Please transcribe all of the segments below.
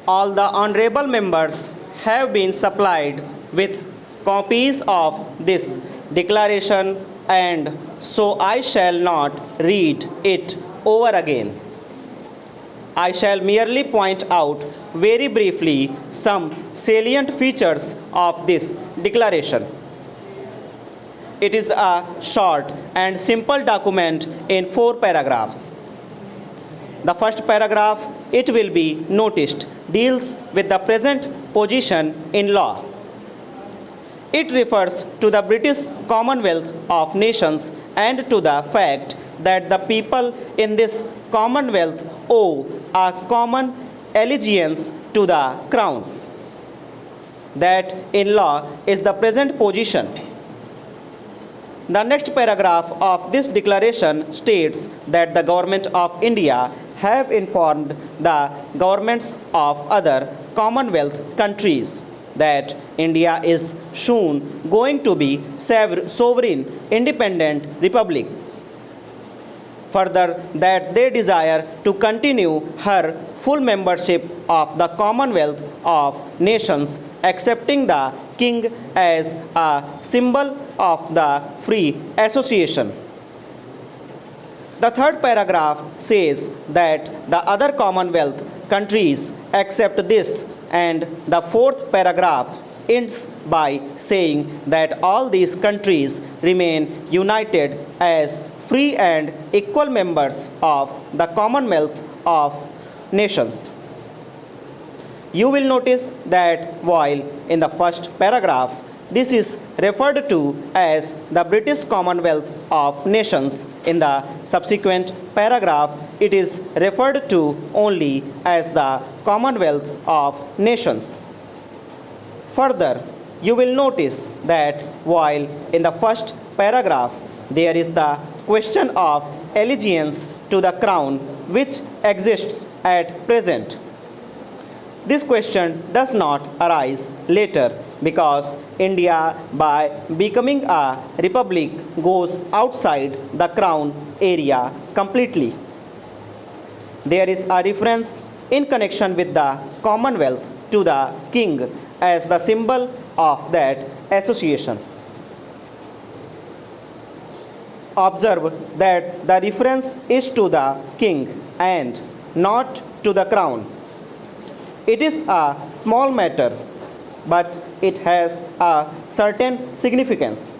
All the honorable members have been supplied with copies of this declaration, and so I shall not read it over again. I shall merely point out very briefly some salient features of this declaration. It is a short and simple document in 4 paragraphs. The first paragraph, it will be noticed, deals with the present position in law. It refers to the British Commonwealth of Nations and to the fact that the people in this Commonwealth owe a common allegiance to the Crown. That in law is the present position. The next paragraph of this declaration states that the Government of India have informed the governments of other Commonwealth countries that India is soon going to be sovereign independent republic. Further, that they desire to continue her full membership of the Commonwealth of Nations, accepting the King as a symbol of the free association. The third paragraph says that the other Commonwealth countries accept this, and the fourth paragraph ends by saying that all these countries remain united as free and equal members of the Commonwealth of Nations. You will notice that while in the first paragraph this is referred to as the British Commonwealth of Nations, in the subsequent paragraph it is referred to only as the Commonwealth of Nations. Further, you will notice that while in the first paragraph there is the question of allegiance to the Crown which exists at present, this question does not arise later because India, by becoming a republic, goes outside the Crown area completely. There is a reference in connection with the Commonwealth to the King as the symbol of that association. Observe that the reference is to the King and not to the Crown. It is a small matter, but it has a certain significance.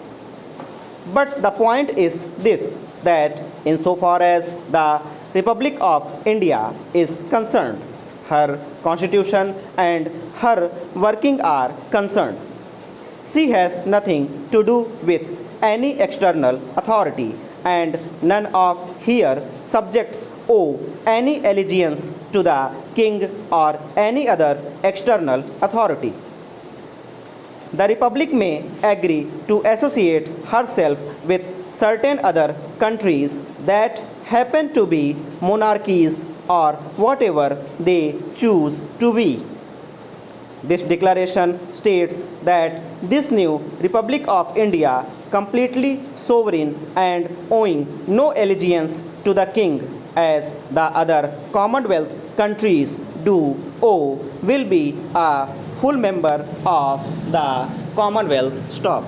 But the point is this, that insofar as the Republic of India is concerned, her constitution and her working are concerned, she has nothing to do with any external authority, and none of her subjects owe any allegiance to the King or any other external authority. The Republic may agree to associate herself with certain other countries that happen to be monarchies or whatever they choose to be. This declaration states that this new Republic of India, completely sovereign and owing no allegiance to the King as the other Commonwealth countries do owe, will be a full member of the Commonwealth. Stop.